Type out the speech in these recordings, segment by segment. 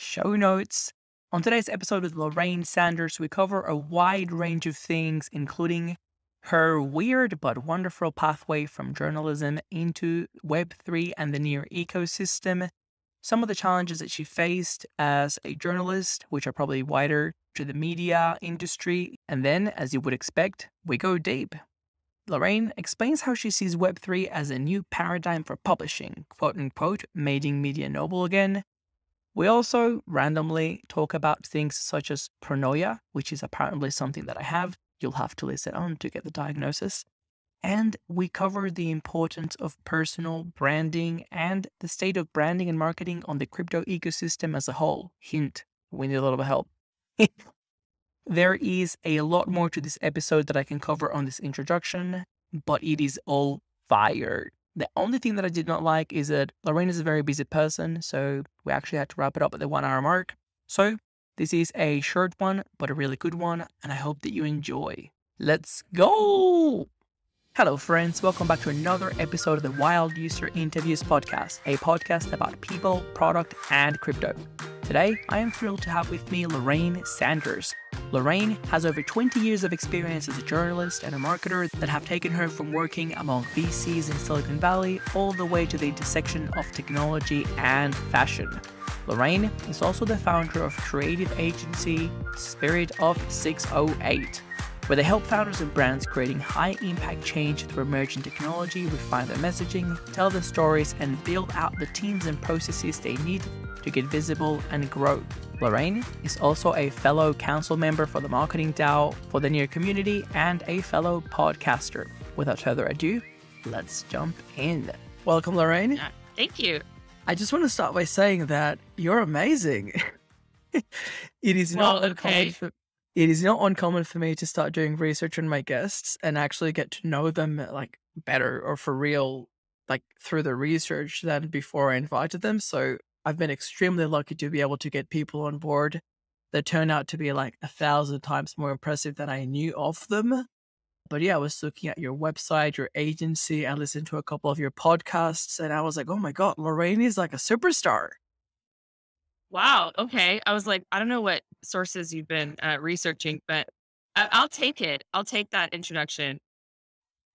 show notes. On today's episode with Lorraine Sanders, we cover a wide range of things, including her weird but wonderful pathway from journalism into Web3 and the NEAR ecosystem, some of the challenges that she faced as a journalist, which are probably wider to the media industry, and then, as you would expect, we go deep. Lorraine explains how she sees Web3 as a new paradigm for publishing, quote-unquote, making media noble again. We also randomly talk about things such as Pronoia, which is apparently something that I have. You'll have to listen on to get the diagnosis. And we cover the importance of personal branding and the state of branding and marketing on the crypto ecosystem as a whole. Hint, we need a little bit of help. There is a lot more to this episode that I can cover on this introduction, but it is all fire. The only thing that I did not like is that Lorraine is a very busy person, so we actually had to wrap it up at the 1 hour mark. So this is a short one, but a really good one, and I hope that you enjoy. Let's go! Hello friends, welcome back to another episode of the Wild User Interviews podcast, a podcast about people, product, and crypto. Today, I am thrilled to have with me Lorraine Sanders. Lorraine has over 20 years of experience as a journalist and a marketer that have taken her from working among VCs in Silicon Valley all the way to the intersection of technology and fashion. Lorraine is also the founder of creative agency Spirit of 608, where they help founders and brands creating high-impact change through emerging technology, refine their messaging, tell their stories, and build out the teams and processes they need to get visible and grow. Lorraine is also a fellow council member for the Marketing DAO for the NEAR community and a fellow podcaster. Without further ado, let's jump in. Welcome, Lorraine. Thank you. I just want to start by saying that you're amazing. It is not uncommon for me to start doing research on my guests and actually get to know them like better or for real, like through the research than before I invited them. So I've been extremely lucky to be able to get people on board that turn out to be like 1,000 times more impressive than I knew of them. But yeah, I was looking at your website, your agency, I listened to a couple of your podcasts, and I was like, oh my God, Lorraine is like a superstar. Wow. Okay. I was like, I don't know what sources you've been researching, but I'll take it. I'll take that introduction.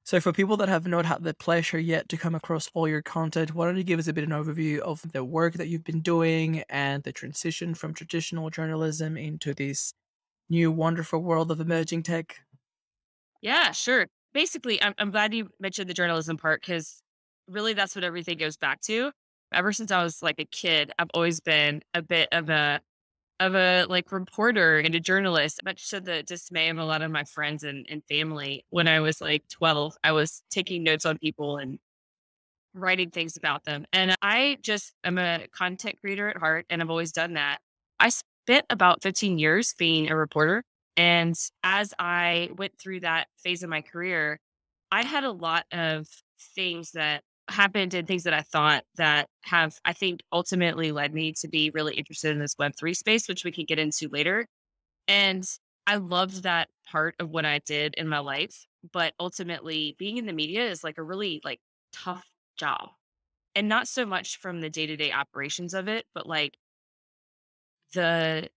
So for people that have not had the pleasure yet to come across all your content, why don't you give us a bit of an overview of the work that you've been doing and the transition from traditional journalism into this new wonderful world of emerging tech? Yeah, sure. Basically, I'm glad you mentioned the journalism part because really that's what everything goes back to. Ever since I was like a kid, I've always been a bit of a like reporter and a journalist, much to the dismay of a lot of my friends and family. When I was like 12, I was taking notes on people and writing things about them. And I'm a content creator at heart, and I've always done that. I spent about 15 years being a reporter. And as I went through that phase of my career, I had a lot of things that happened and things that I thought that have, I think, ultimately led me to be really interested in this Web3 space, which we can get into later. And I loved that part of what I did in my life. But ultimately, being in the media is like a really like tough job. And not so much from the day-to-day operations of it, but like the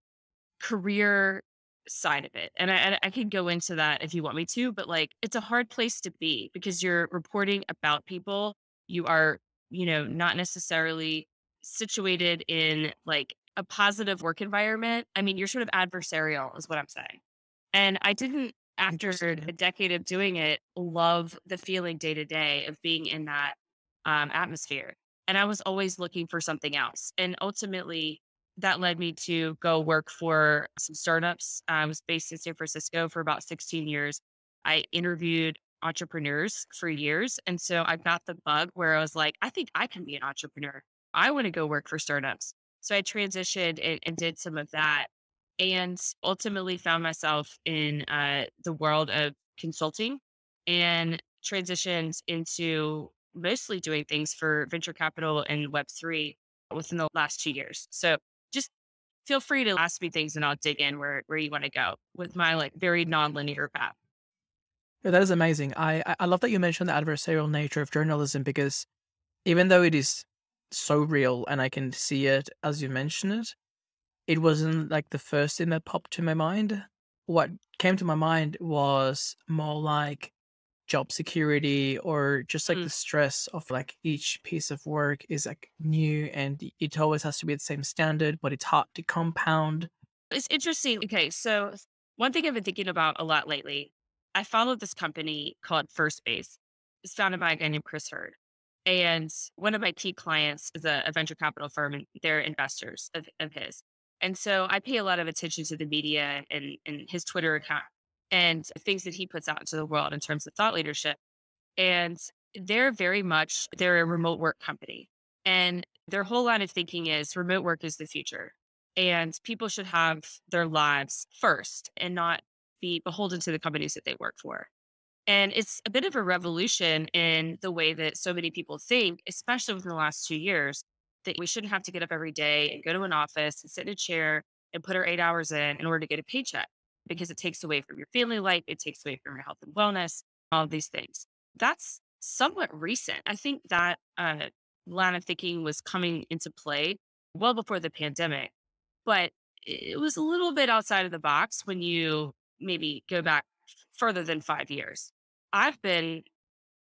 career side of it. And I can go into that if you want me to, but like it's a hard place to be because you're reporting about people. You are, not necessarily situated in like a positive work environment. I mean, you're sort of adversarial is what I'm saying. And I didn't, after a decade of doing it, love the feeling day to day of being in that atmosphere. And I was always looking for something else. And ultimately, that led me to go work for some startups. I was based in San Francisco for about 16 years. I interviewed entrepreneurs for years. And so I got the bug where I was like, I think I can be an entrepreneur. I want to go work for startups. So I transitioned and did some of that and ultimately found myself in the world of consulting and transitioned into mostly doing things for venture capital and Web3 within the last 2 years. So just feel free to ask me things and I'll dig in where you want to go with my like very non-linear path. Yeah, that is amazing. I love that you mentioned the adversarial nature of journalism because even though it is so real and I can see it as you mention it, it wasn't like the first thing that popped to my mind. What came to my mind was more like job security, or just like the Mm. stress of like each piece of work is like new and it always has to be the same standard, but it's hard to compound. It's interesting. Okay, so one thing I've been thinking about a lot lately, I followed this company called First Base. It's founded by a guy named Chris Hurd. And one of my key clients is a venture capital firm, and they're investors of his. And so I pay a lot of attention to the media and his Twitter account and things that he puts out into the world in terms of thought leadership. And they're a remote work company. And their whole line of thinking is remote work is the future. And people should have their lives first and not be beholden to the companies that they work for. And it's a bit of a revolution in the way that so many people think, especially within the last 2 years, that we shouldn't have to get up every day and go to an office and sit in a chair and put our 8 hours in order to get a paycheck, because it takes away from your family life, it takes away from your health and wellness, all of these things. That's somewhat recent. I think that line of thinking was coming into play well before the pandemic, but it was a little bit outside of the box when you maybe go back further than 5 years. I've been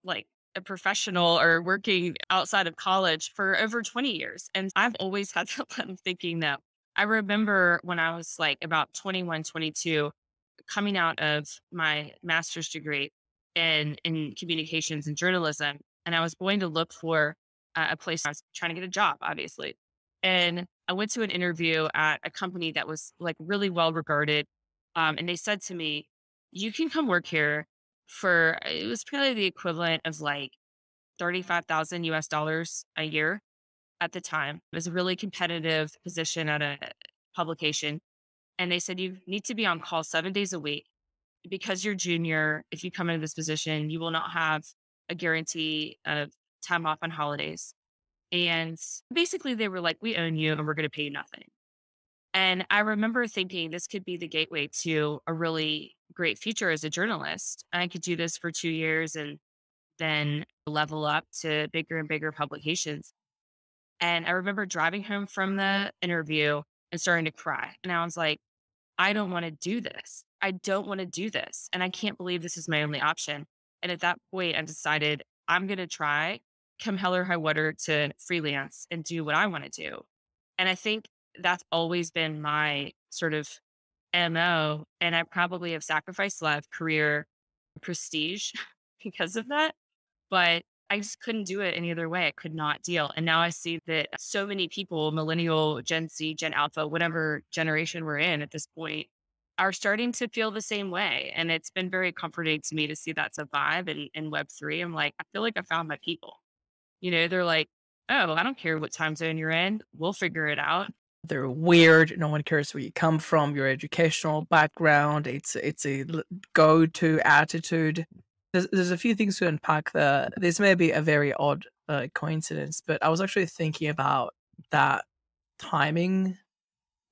like a professional or working outside of college for over 20 years. And I've always had that line of thinking that I remember when I was like about 21, 22, coming out of my master's degree in communications and journalism. And I was going to look for a place. I was trying to get a job, obviously. And I went to an interview at a company that was like really well regarded. And they said to me, you can come work here for, it was probably the equivalent of like 35,000 US dollars a year at the time. It was a really competitive position at a publication. And they said, you need to be on call 7 days a week because you're junior. If you come into this position, you will not have a guarantee of time off on holidays. And basically, they were like, we own you and we're going to pay you nothing. And I remember thinking this could be the gateway to a really great future as a journalist. I could do this for 2 years and then level up to bigger and bigger publications. And I remember driving home from the interview and starting to cry. And I was like, I don't want to do this. I don't want to do this. And I can't believe this is my only option. And at that point, I decided I'm going to try, come hell or high water, to freelance and do what I want to do. And I think that's always been my sort of MO. And I probably have sacrificed a lot of career prestige because of that. But I just couldn't do it any other way. I could not deal. And now I see that so many people, millennial, Gen Z, Gen Alpha, whatever generation we're in at this point, are starting to feel the same way. And it's been very comforting to me to see that's a vibe in Web3. I'm like, I feel like I found my people. They're like, oh, I don't care what time zone you're in. We'll figure it out. They're weird. No one cares where you come from, your educational background. It's a go-to attitude. There's a few things to unpack there. This may be a very odd coincidence, but I was actually thinking about that timing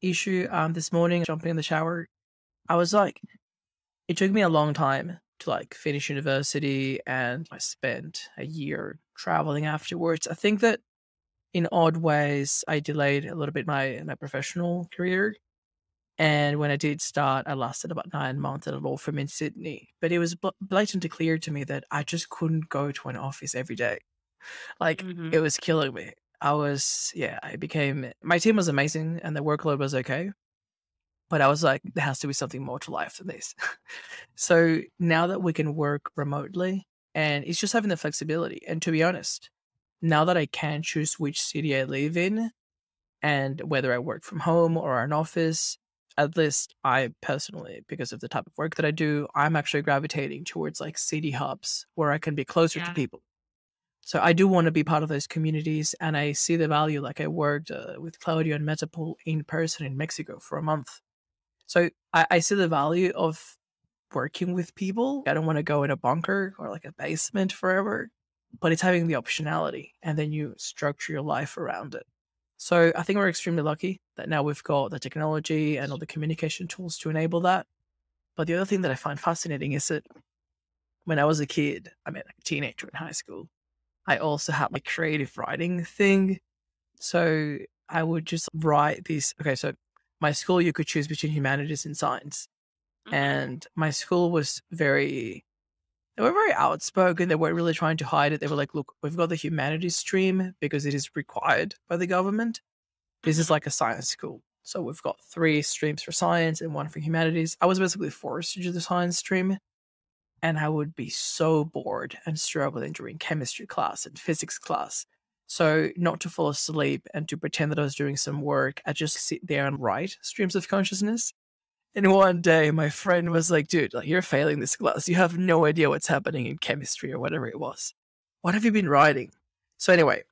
issue this morning, jumping in the shower. I was like, it took me a long time to like finish university, and I spent a year traveling afterwards. I think that in odd ways, I delayed a little bit my professional career. And when I did start, I lasted about 9 months at a law firm in Sydney. But it was blatantly clear to me that I just couldn't go to an office every day. Like, Hmm. it was killing me. My team was amazing and the workload was okay. But I was like, there has to be something more to life than this. So now that we can work remotely, and it's just having the flexibility. And to be honest, now that I can choose which city I live in and whether I work from home or an office, at least I personally, because of the type of work that I do, I'm actually gravitating towards like city hubs where I can be closer to Yeah. people. So I do want to be part of those communities, and I see the value. Like I worked with Claudio and Metapool in person in Mexico for a month. So I see the value of working with people. I don't want to go in a bunker or like a basement forever, but it's having the optionality, and then you structure your life around it. So I think we're extremely lucky that now we've got the technology and all the communication tools to enable that. But the other thing that I find fascinating is that when I was a kid, I mean, like a teenager in high school, I also had like creative writing thing. So I would just write these. Okay, so my school, you could choose between humanities and science. Mhm. And my school was they were very outspoken. They weren't really trying to hide it. They were like, look, we've got the humanities stream because it is required by the government. This is Mhm. like a science school. So we've got 3 streams for science and 1 for humanities. I was basically forced to do the science stream, and I would be so bored and struggling during chemistry class and physics class. So, not to fall asleep and to pretend that I was doing some work, I just sit there and write streams of consciousness. And one day, my friend was like, dude, like, you're failing this class. You have no idea what's happening in chemistry or whatever it was. What have you been writing? So, anyway,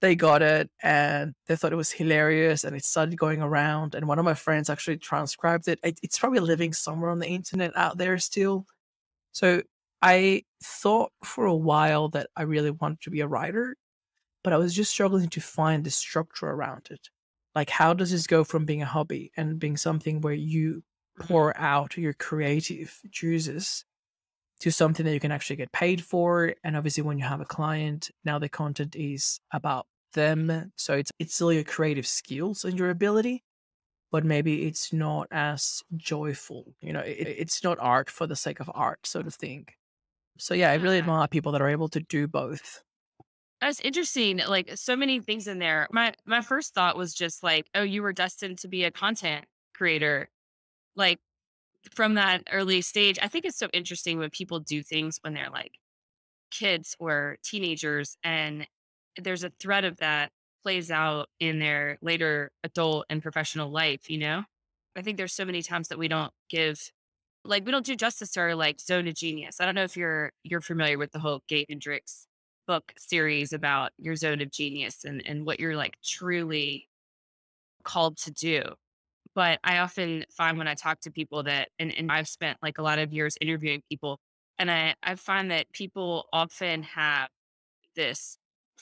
they got it and they thought it was hilarious and it started going around. And one of my friends actually transcribed it. It's probably living somewhere on the internet out there still. So, I thought for a while that I really wanted to be a writer, but I was just struggling to find the structure around it. Like, how does this go from being a hobby and being something where you Mhm. pour out your creative juices to something that you can actually get paid for? And obviously, when you have a client, now the content is about them. So it's still your creative skills and your ability, but maybe it's not as joyful. It's not art for the sake of art, so to think. So yeah, I really Yeah. admire people that are able to do both. That's interesting. Like so many things in there. My first thought was just like, oh, you were destined to be a content creator. Like from that early stage. I think it's so interesting when people do things when they're like kids or teenagers and there's a thread of that plays out in their later adult and professional life, you know? I think there's so many times that we don't give we don't do justice to our like zone of genius. I don't know if you're familiar with the whole Gay Hendricks book series about your zone of genius and what you're like truly called to do. But I often find when I talk to people that and I've spent like a lot of years interviewing people, and I find that people often have this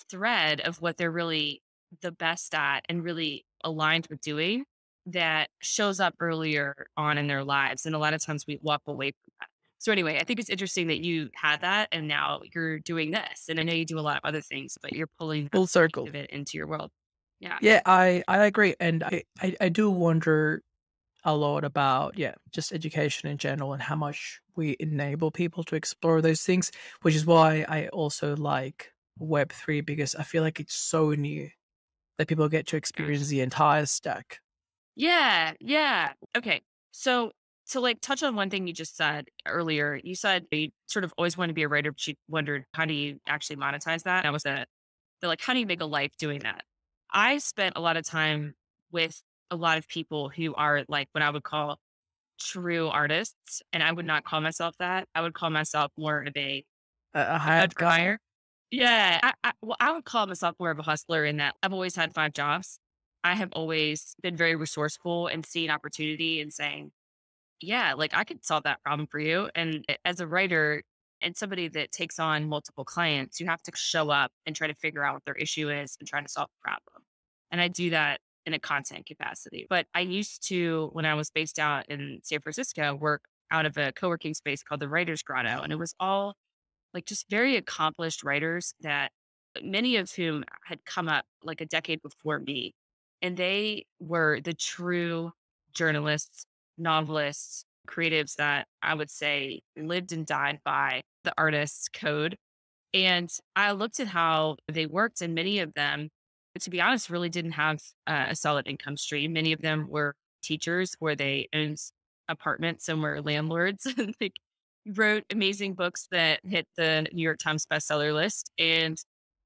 thread of what they're really the best at and really aligned with doing that shows up earlier on in their lives. And a lot of times we walk away from that. So anyway, I think it's interesting that you had that and now you're doing this. And I know you do a lot of other things, but you're pulling that Full piece circle. of it into your world. Yeah. Yeah, I agree, and I do wonder a lot about, yeah, just education in general and how much we enable people to explore those things, which is why I also like Web3 because I feel like it's so new that people get to experience Gosh. the entire stack. Yeah, yeah. Okay. So to like touch on one thing you just said earlier, you said you sort of always wanted to be a writer, but you wondered how do you actually monetize that? That was they're like, how do you make a life doing that? I spent a lot of time with a lot of people who are like what I would call true artists. And I would not call myself that. I would call myself more of A an hired guy. entrepreneur. Yeah. Well, I would call myself more of a hustler in that I've always had 5 jobs. I have always been very resourceful and seeing opportunity and saying, yeah, like I could solve that problem for you. And as a writer and somebody that takes on multiple clients, you have to show up and try to figure out what their issue is and try to solve the problem. And I do that in a content capacity. But I used to, when I was based out in San Francisco, work out of a co working space called the Writer's Grotto. And it was all like just very accomplished writers that many of whom had come up like a decade before me. And they were the true journalists, novelists, creatives that I would say lived and died by the artist's code. And I looked at how they worked, and many of them, to be honest, really didn't have a solid income stream. Many of them were teachers where they owned apartments and were landlords and like wrote amazing books that hit the New York Times bestseller list. And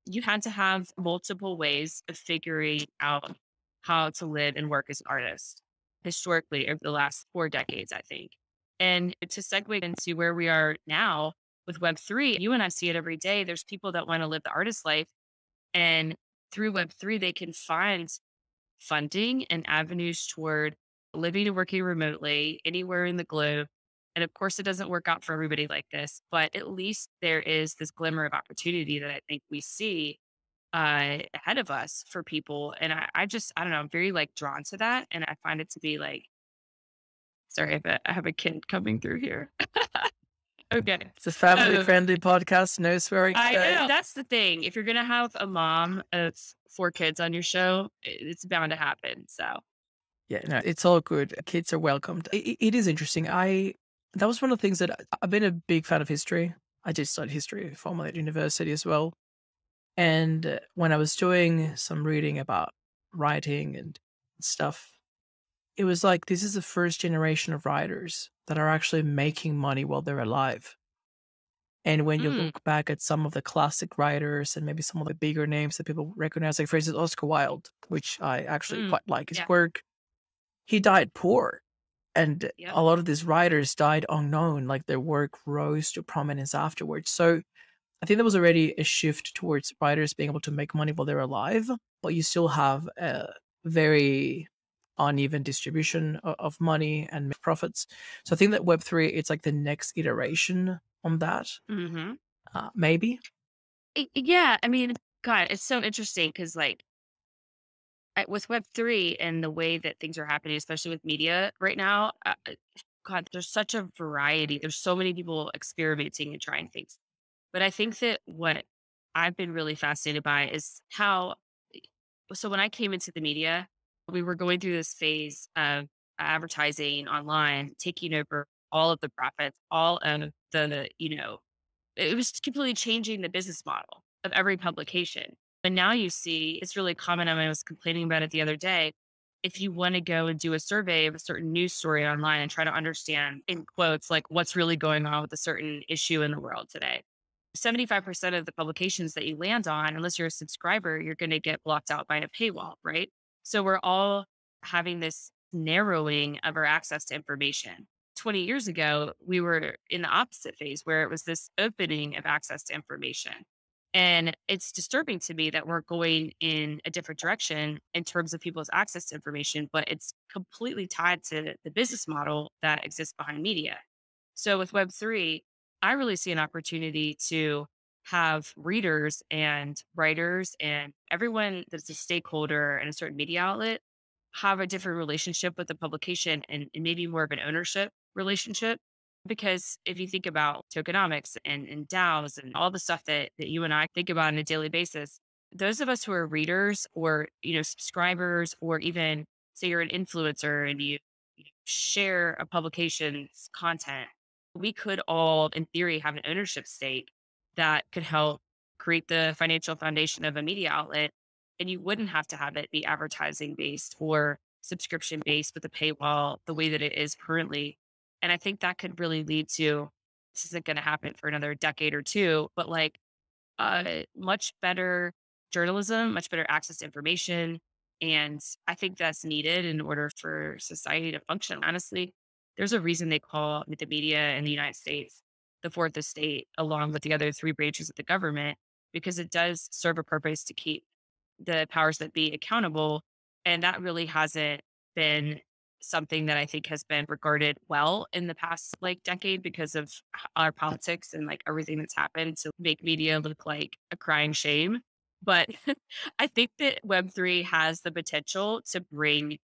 you had to have multiple ways of figuring out how to live and work as an artist historically over the last 4 decades, I think. And to segue into where we are now, with Web3, you and I see it every day. There's people that want to live the artist life. And through Web3, they can find funding and avenues toward living and working remotely anywhere in the globe. And of course, it doesn't work out for everybody like this, but at least there is this glimmer of opportunity that I think we see ahead of us for people. And I don't know, I'm very like drawn to that. And I find it to be like, sorry, I have a kid coming through here. Okay. It's a family-friendly podcast, no swearing I today. know that's the thing. If you're gonna have a mom of 4 kids on your show, it's bound to happen. So Yeah, no, it's all good. Kids are welcomed. It is interesting. That was one of the things that I've been a big fan of history. I did study history formally at university as well. And when I was doing some reading about writing and stuff, it was like this is the first generation of writers that are actually making money while they're alive. And when you Mm, look back at some of the classic writers and maybe some of the bigger names that people recognize, like for instance, Oscar Wilde, which I actually mm, quite like his yeah, work, he died poor. And yep. a lot of these writers died unknown, like their work rose to prominence afterwards. So I think there was already a shift towards writers being able to make money while they're alive, but you still have a very uneven distribution of money and profits. So I think that Web3, it's like the next iteration on that, Hmm. maybe. Yeah, I mean, God, it's so interesting because like with Web3 and the way that things are happening, especially with media right now, God, there's such a variety. There's so many people experimenting and trying things. But I think that what I've been really fascinated by is how, so when I came into the media, we were going through this phase of advertising online, taking over all of the profits, all of the, it was completely changing the business model of every publication. But now you see it's really common. I was complaining about it the other day. If you want to go and do a survey of a certain news story online and try to understand, in quotes, like what's really going on with a certain issue in the world today, 75% of the publications that you land on, unless you're a subscriber, you're going to get blocked out by a paywall, right? So we're all having this narrowing of our access to information. 20 years ago, we were in the opposite phase where it was this opening of access to information. And it's disturbing to me that we're going in a different direction in terms of people's access to information, but it's completely tied to the business model that exists behind media. So with Web3, I really see an opportunity to have readers and writers and everyone that's a stakeholder in a certain media outlet have a different relationship with the publication and maybe more of an ownership relationship. Because if you think about tokenomics and DAOs and all the stuff that you and I think about on a daily basis, those of us who are readers or subscribers, or even say you're an influencer and you share a publication's content, we could all, in theory, have an ownership stake that could help create the financial foundation of a media outlet. And you wouldn't have to have it be advertising based or subscription based with a paywall the way that it is currently. And I think that could really lead to, this isn't going to happen for another decade or two, but like much better journalism, much better access to information. And I think that's needed in order for society to function. Honestly, there's a reason they call the media in the United States the fourth estate, along with the other three branches of the government, because it does serve a purpose to keep the powers that be accountable. And that really hasn't been something that I think has been regarded well in the past like decade because of our politics and like everything that's happened to make media look like a crying shame. But I think that Web3 has the potential to bring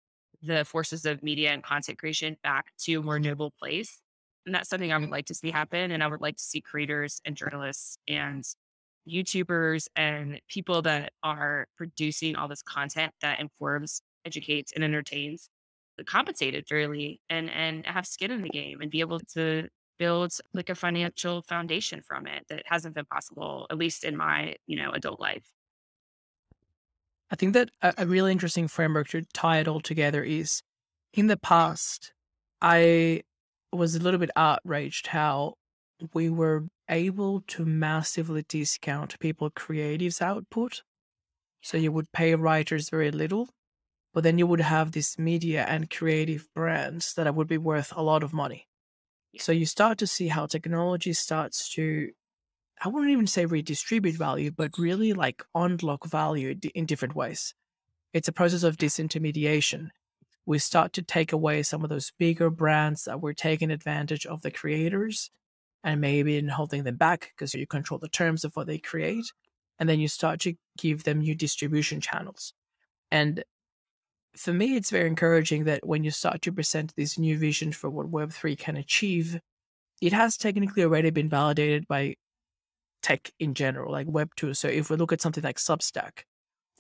the forces of media and content creation back to a more noble place. And that's something I would like to see happen. And I would like to see creators and journalists and YouTubers and people that are producing all this content that informs, educates, and entertains, compensated fairly and have skin in the game and be able to build like a financial foundation from it that hasn't been possible, at least in my, adult life. I think that a really interesting framework to tie it all together is in the past, I was a little bit outraged how we were able to massively discount people creatives output. So you would pay writers very little, but then you would have this media and creative brands that would be worth a lot of money. Yeah. So you start to see how technology starts to, I wouldn't even say redistribute value, but really like unlock value in different ways. It's a process of Yeah. disintermediation. We start to take away some of those bigger brands that were taking advantage of the creators and maybe in holding them back because you control the terms of what they create. And then you start to give them new distribution channels. And for me, it's very encouraging that when you start to present this new vision for what Web3 can achieve, it has technically already been validated by tech in general, like Web2. So if we look at something like Substack,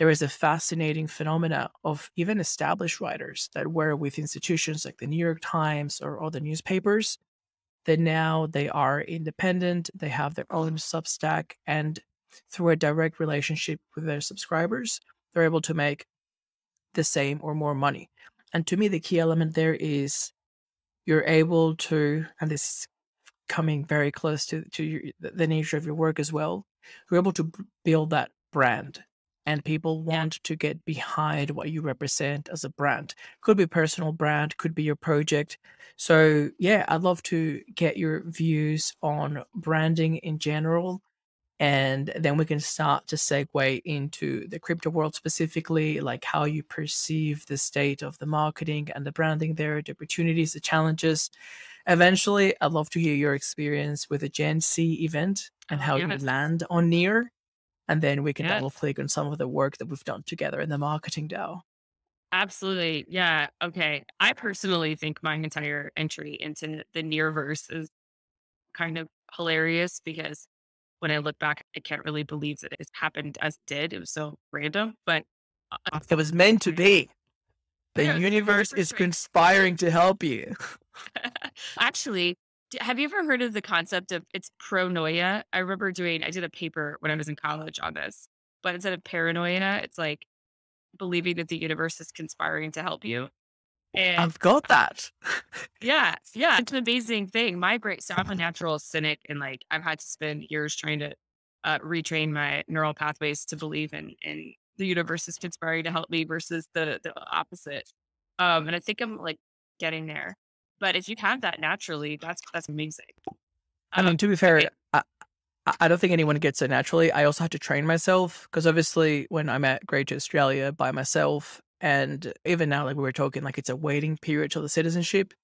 there is a fascinating phenomena of even established writers that were with institutions like the New York Times or other newspapers, that now they are independent, they have their own Substack, and through a direct relationship with their subscribers, they're able to make the same or more money. And to me, the key element there is you're able to, and this is coming very close to the nature of your work as well, you're able to build that brand. And people Yeah. want to get behind what you represent as a brand. Could be personal brand, could be your project. So yeah, I'd love to get your views on branding in general, and then we can start to segue into the crypto world specifically, like how you perceive the state of the marketing and the branding there, the opportunities, the challenges. Eventually, I'd love to hear your experience with the Gen C event and Oh, how you yes. land on NEAR. And then we can double Yes. click on some of the work that we've done together in the marketing DAO. Absolutely. Yeah. Okay. I personally think my entire entry into the Nearverse is kind of hilarious because when I look back, I can't really believe that it happened as it did. It was so random, but It was meant to be. The it was universe super is strange. conspiring to help you. Actually, have you ever heard of the concept of it's pronoia? I did a paper when I was in college on this, but instead of paranoia, it's like believing that the universe is conspiring to help you. And I've got that. yeah, yeah, it's an amazing thing. My brain, so I'm a natural cynic, and like I've had to spend years trying to retrain my neural pathways to believe in the universe is conspiring to help me versus the opposite. And I think I'm like getting there. But if you have that naturally, that's amazing. I Uh, mean, to be okay, fair, I don't think anyone gets it naturally. I also had to train myself because obviously when I'm at Great to Australia by myself, and even now, like we were talking, like it's a waiting period till the citizenship.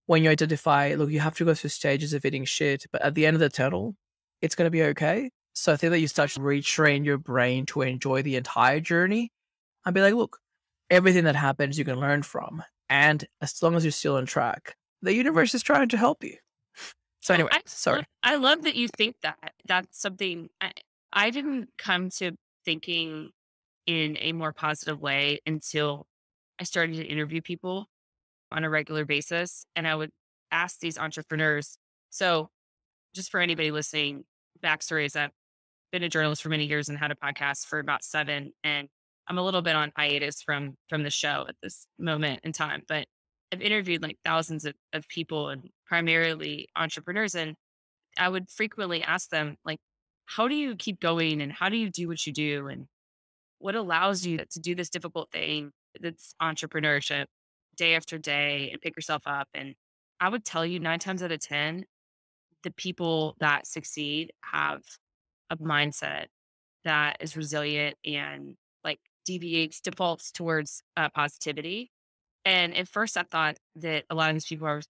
When you identify, look, you have to go through stages of eating shit, but at the end of the tunnel, it's going to be okay. So I think that you start to retrain your brain to enjoy the entire journey and be like, look, everything that happens you can learn from. And as long as you're still on track, the universe is trying to help you. So well, anyway, sorry. I love that you think that. That's something I didn't come to thinking in a more positive way until I started to interview people on a regular basis. And I would ask these entrepreneurs. So, just for anybody listening, backstory is I've been a journalist for many years and had a podcast for about 7. And I'm a little bit on hiatus from the show at this moment in time. But I've interviewed like thousands of people and primarily entrepreneurs. And I would frequently ask them, like, how do you keep going and how do you do what you do? And what allows you to do this difficult thing that's entrepreneurship day after day and pick yourself up. And I would tell you 9 times out of 10, the people that succeed have a mindset that is resilient and like defaults towards positivity. And at first I thought that a lot of these people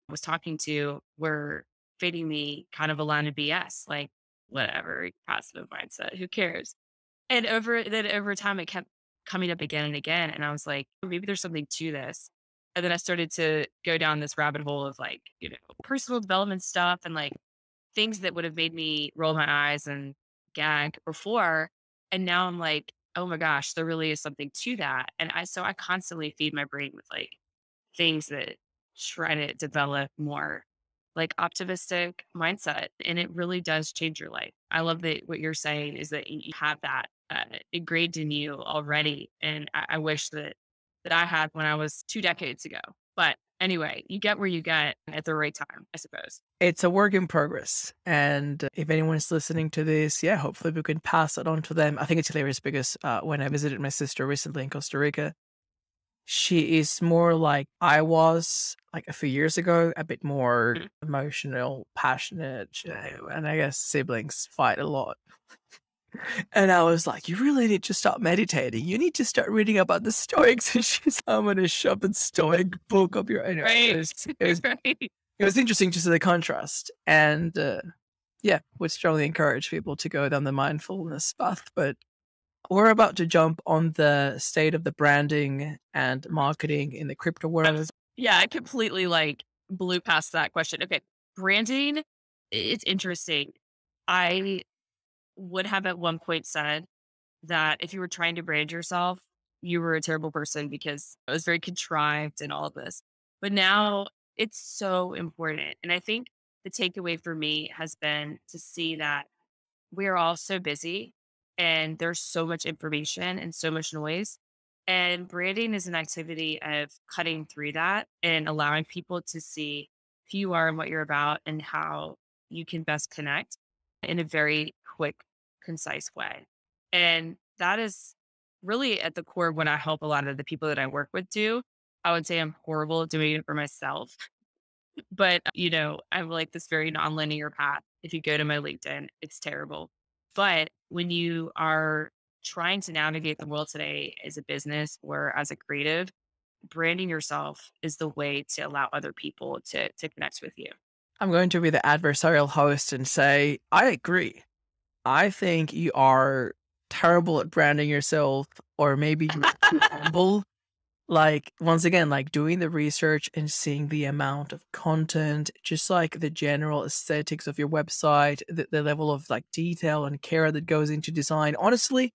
was talking to were feeding me kind of a line of BS, like whatever, positive mindset, who cares? And over time, it kept coming up again and again, and I was like, "Maybe there's something to this." And then I started to go down this rabbit hole of like, personal development stuff and like things that would have made me roll my eyes and gag before. And now I'm like, "Oh my gosh, there really is something to that." And I constantly feed my brain with like things that try to develop more like optimistic mindset, and it really does change your life. I love that what you're saying is that you have that ingrained in you already, and I wish that I had when I was 2 decades ago. But anyway, you get where you get at the right time, I suppose. It's a work in progress. And if anyone's listening to this, yeah, hopefully we can pass it on to them. I think it's hilarious because when I visited my sister recently in Costa Rica, she is more like I was like a few years ago, a bit more Mhm. emotional, passionate, and I guess siblings fight a lot. And I was like, you really need to start meditating. You need to start reading about the Stoics. And she's, I'm gonna shove a Stoic book up your. Anyway, Right. Right. it was interesting to see the contrast. And yeah, would strongly encourage people to go down the mindfulness path. But we're about to jump on the state of the branding and marketing in the crypto world. Yeah, I completely like blew past that question. Okay. Branding, it's interesting. I would have at one point said that if you were trying to brand yourself, you were a terrible person because it was very contrived and all of this. But now it's so important. And I think the takeaway for me has been to see that we're all so busy and there's so much information and so much noise. And branding is an activity of cutting through that and allowing people to see who you are and what you're about and how you can best connect in a very quick, concise way. And that is really at the core of what I help a lot of the people that I work with do. I would say I'm horrible at doing it for myself, but, I'm like this very nonlinear path. If you go to my LinkedIn, it's terrible. But when you are trying to navigate the world today as a business or as a creative, branding yourself is the way to allow other people to connect with you. I'm going to be the adversarial host and say, I agree. I think you are terrible at branding yourself, or maybe you're too humble. Like, once again, like doing the research and seeing the amount of content, just like the general aesthetics of your website, the level of like detail and care that goes into design. Honestly,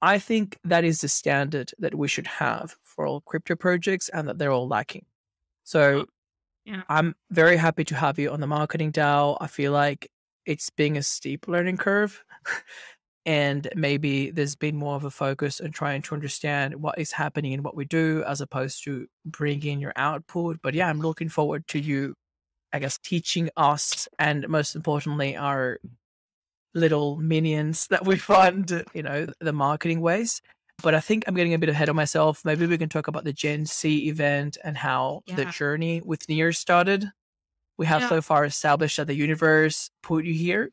I think that is the standard that we should have for all crypto projects and that they're all lacking. Oh, So yeah. I'm very happy to have you on the marketing DAO. I feel like it's being a steep learning curve. And maybe there's been more of a focus on trying to understand what is happening in what we do as opposed to bring in your output. But yeah, I'm looking forward to you, I guess, teaching us and most importantly, our little minions that we fund, the marketing ways. But I think I'm getting a bit ahead of myself. Maybe we can talk about the Gen Z event and how the Yeah. journey with NEAR started. We have Yeah. so far established that the universe put you here.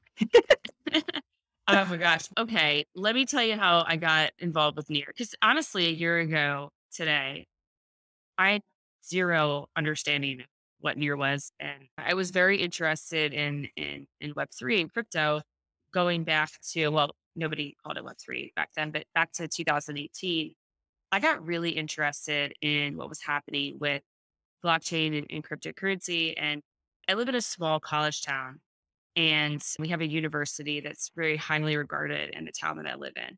Oh my gosh. Okay. Let me tell you how I got involved with NEAR. Because honestly, a year ago today, I had zero understanding of what NEAR was. And I was very interested in Web3 and crypto going back to, well, nobody called it Web3 back then, but back to 2018. I got really interested in what was happening with blockchain and cryptocurrency. And I live in a small college town, and we have a university that's very highly regarded in the town that I live in.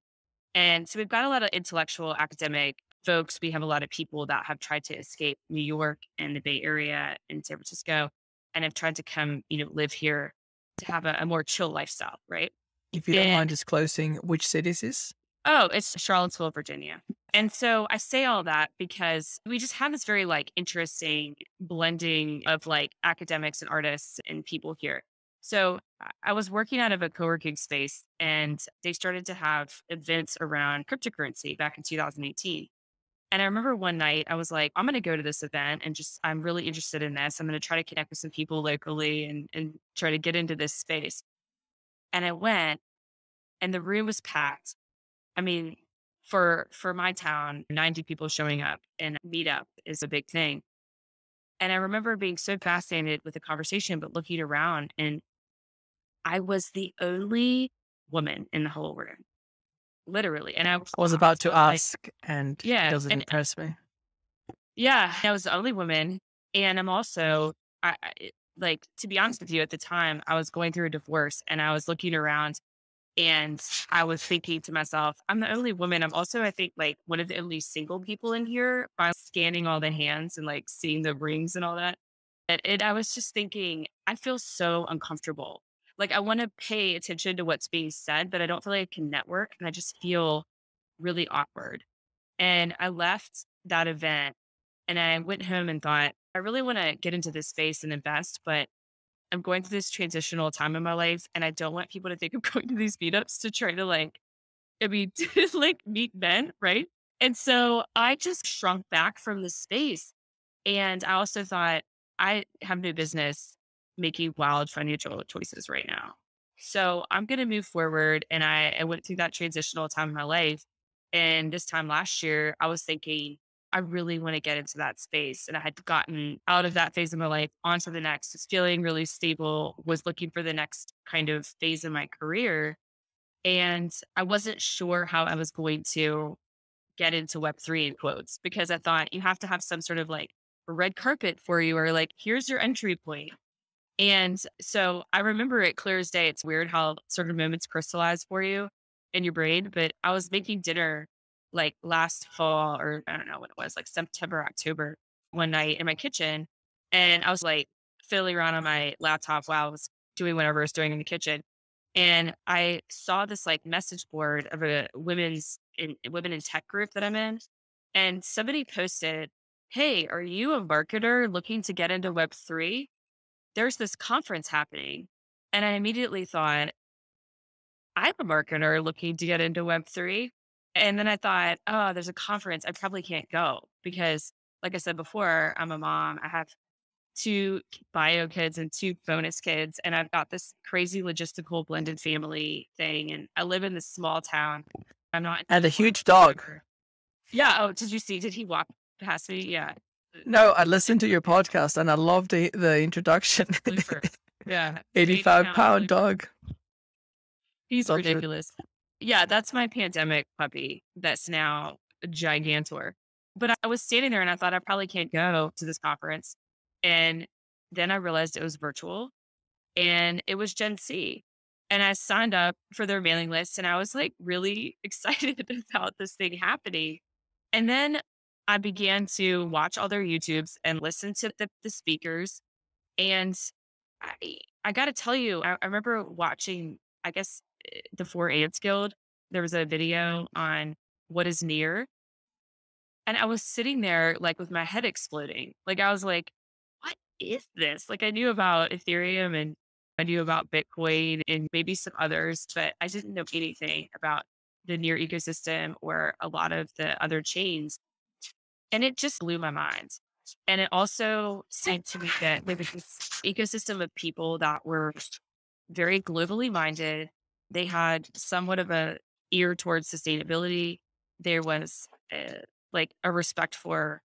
And so we've got a lot of intellectual academic folks. We have a lot of people that have tried to escape New York and the Bay Area and San Francisco and have tried to come, live here to have a more chill lifestyle, right? If you don't And mind disclosing which cities is. oh, it's Charlottesville, Virginia. And so I say all that because we just have this very like interesting blending of like academics and artists and people here. So I was working out of a co-working space and they started to have events around cryptocurrency back in 2018. And I remember one night I was like, I'm going to go to this event and just, I'm really interested in this. I'm going to try to connect with some people locally and try to get into this space. And I went and the room was packed. I mean, for my town, 90 people showing up and a meetup is a big thing. And I remember being so fascinated with the conversation, but looking around and I was the only woman in the whole room, literally. And I was I was about shocked. I to was like, ask, and it yeah. doesn't And impress me. yeah, I was the only woman. And I'm also, like, to be honest with you, at the time, I was going through a divorce and I was looking around. And I was thinking to myself, I'm the only woman. I'm also, I think, like one of the only single people in here by scanning all the hands and like seeing the rings and all that. And I was just thinking, I feel so uncomfortable. Like I want to pay attention to what's being said, but I don't feel like I can network. And I just feel really awkward. And I left that event and I went home and thought, I really want to get into this space and invest, but I'm going through this transitional time in my life, and I don't want people to think I'm going to these meetups to try to like, I mean, to like meet men, right? And so I just shrunk back from the space. And I also thought I have no business making wild financial choices right now. So I'm going to move forward. And I went through that transitional time in my life. And this time last year, I was thinking, I really want to get into that space. And I had gotten out of that phase of my life onto the next, was feeling really stable, was looking for the next kind of phase in my career. And I wasn't sure how I was going to get into Web3 in quotes because I thought you have to have some sort of like red carpet for you or like, here's your entry point. And so I remember it clear as day. It's weird how certain moments crystallize for you. in your brain. But I was making dinner like last fall, or I don't know what it was, like September, October, one night in my kitchen. And I was like fiddling around on my laptop while I was doing whatever I was doing in the kitchen. And I saw this like message board of a women in tech group that I'm in. And somebody posted, "Hey, are you a marketer looking to get into Web3? There's this conference happening." And I immediately thought, I'm a marketer looking to get into Web3. And then I thought, oh, there's a conference. I probably can't go because, like I said before, I'm a mom. I have two bio kids and two bonus kids. And I've got this crazy logistical blended family thing. And I live in this small town. I'm not in And a New York huge dog. or- Yeah. Oh, did you see? Did he walk past me? Yeah. No, I listened to your podcast and I loved the introduction. Looper. Yeah. 85 8 pound pound Looper. dog. He's Loved it. ridiculous. Yeah, that's my pandemic puppy that's now a gigantor. But I was standing there and I thought I probably can't go to this conference. And then I realized it was virtual and it was Gen C. And I signed up for their mailing list and I was like really excited about this thing happening. And then I began to watch all their YouTubes and listen to the speakers. And I got to tell you, I remember watching, I guess, the Four Ants Guild. There was a video on what is NEAR. And I was sitting there like with my head exploding. Like I was like, what is this? Like I knew about Ethereum and I knew about Bitcoin and maybe some others, but I didn't know anything about the NEAR ecosystem or a lot of the other chains. And it just blew my mind. And it also seemed to me that there was this ecosystem of people that were very globally minded. They had somewhat of a ear towards sustainability. There was like a respect for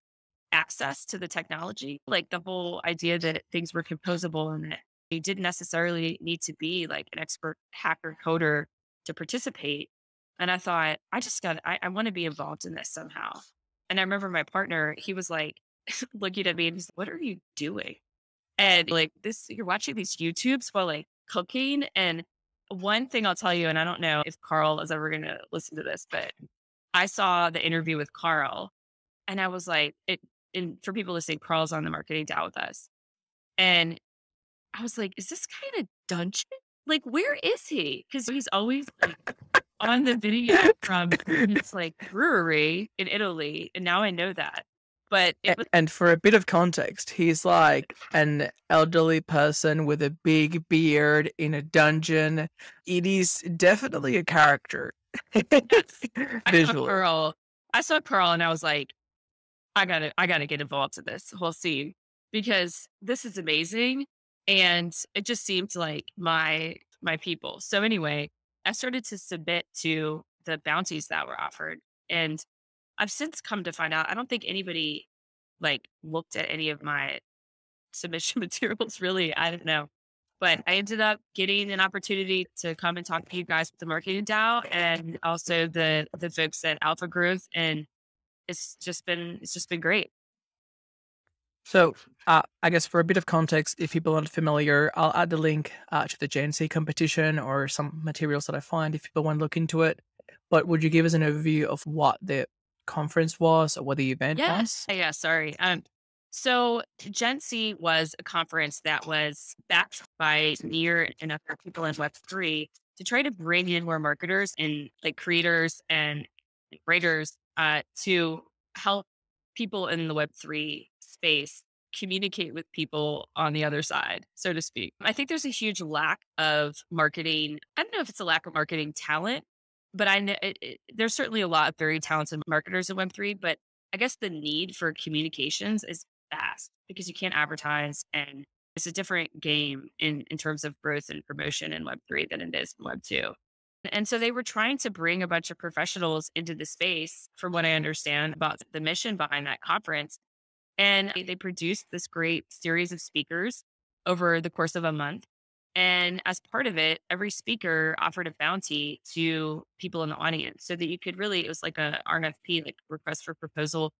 access to the technology, like the whole idea that things were composable and that you didn't necessarily need to be like an expert hacker coder to participate. And I thought, I want to be involved in this somehow. And I remember my partner, he was like looking at me and he's like, what are you doing? And like this, you're watching these YouTubes while like cooking. And one thing I'll tell you, and I don't know if Carl is ever going to listen to this, but I saw the interview with Carl and I was like, and for people listening, Carl's on the marketing DAO with us. And I was like, is this kind of dungeon? Like, where is he? Because he's always like on the video from his like brewery in Italy. And now I know that. But it was And for a bit of context, he's like an elderly person with a big beard in a dungeon. It is definitely a character. I saw Visually. Carl. I saw Carl and I was like, I gotta get involved in this whole scene because this is amazing. And it just seemed like my people. So anyway, I started to submit to the bounties that were offered. And I've since come to find out I don't think anybody like looked at any of my submission materials really. I don't know. But I ended up getting an opportunity to come and talk to you guys with the marketing DAO and also the folks at Alpha Growth. And it's just been great. So, I guess for a bit of context, if people aren't familiar, I'll add the link to the JNC competition or some materials that I find if people want to look into it. But would you give us an overview of what the conference was or what the event was? Yeah, sorry. So Gen C was a conference that was backed by NEAR and other people in Web3 to try to bring in more marketers and like creators and writers to help people in the Web3 space communicate with people on the other side, so to speak. I think there's a huge lack of marketing. I don't know if it's a lack of marketing talent, but I know there's certainly a lot of very talented marketers in Web3, but I guess the need for communications is vast because you can't advertise and it's a different game in terms of growth and promotion in Web3 than it is in Web2. And so they were trying to bring a bunch of professionals into the space, from what I understand about the mission behind that conference. And they produced this great series of speakers over the course of a month. And as part of it, every speaker offered a bounty to people in the audience so that you could really, it was like a RFP, like request for proposal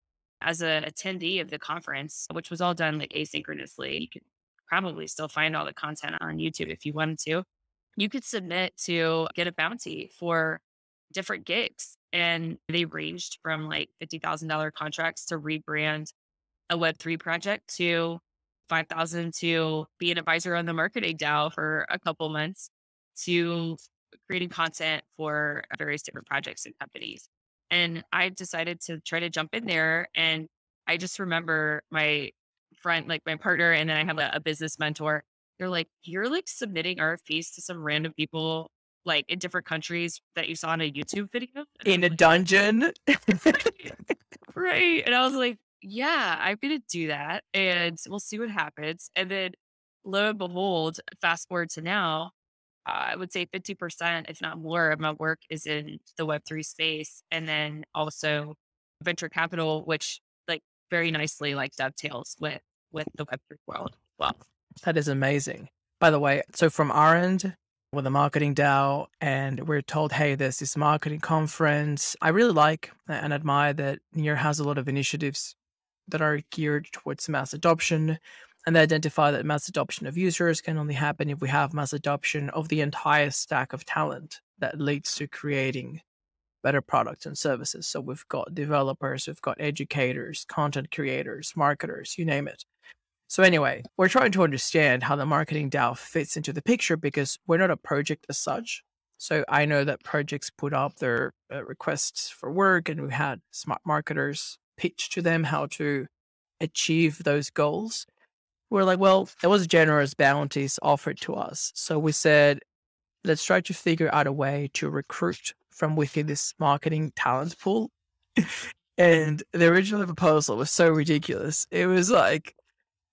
as a attendee of the conference, which was all done like asynchronously. You could probably still find all the content on YouTube if you wanted to. You could submit to get a bounty for different gigs. And they ranged from like $50,000 contracts to rebrand a Web3 project to 5,000 to be an advisor on the marketing DAO for a couple months to creating content for various different projects and companies. And I decided to try to jump in there. And I just remember my friend, like my partner, and then I have a business mentor. They're like, you're like submitting RFPs to some random people like in different countries that you saw in a YouTube video. And I In was a like, dungeon. right. And I was like, yeah, I'm going to do that and we'll see what happens. And then lo and behold, fast forward to now, I would say 50%, if not more, of my work is in the Web3 space. And then also venture capital, which like very nicely like dovetails with the Web3 world. Well, That is amazing. By the way, so from our end, with the marketing DAO, and we're told, hey, there's this marketing conference. I really like and admire that NEAR has a lot of initiatives that are geared towards mass adoption. And they identify that mass adoption of users can only happen if we have mass adoption of the entire stack of talent that leads to creating better products and services. So we've got developers, we've got educators, content creators, marketers, you name it. So anyway, we're trying to understand how the marketing DAO fits into the picture because we're not a project as such. So I know that projects put up their requests for work, and we had smart marketers pitch to them how to achieve those goals. We're like, well, there was generous bounties offered to us. So we said, let's try to figure out a way to recruit from within this marketing talent pool. And the original proposal was so ridiculous. It was like,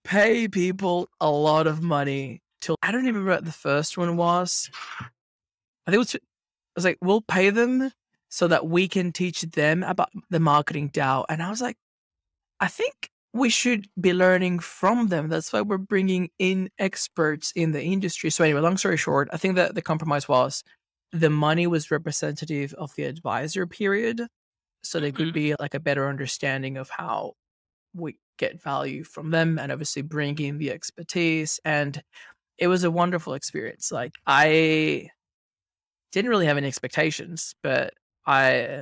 pay people a lot of money till I don't even remember what the first one was. I think it was like, we'll pay them so that we can teach them about the marketing DAO. And I was like, I think we should be learning from them. That's why we're bringing in experts in the industry. So anyway, long story short, I think that the compromise was the money was representative of the advisor period. So there could mhm. be like a better understanding of how we get value from them and obviously bring in the expertise. And it was a wonderful experience. Like I didn't really have any expectations, but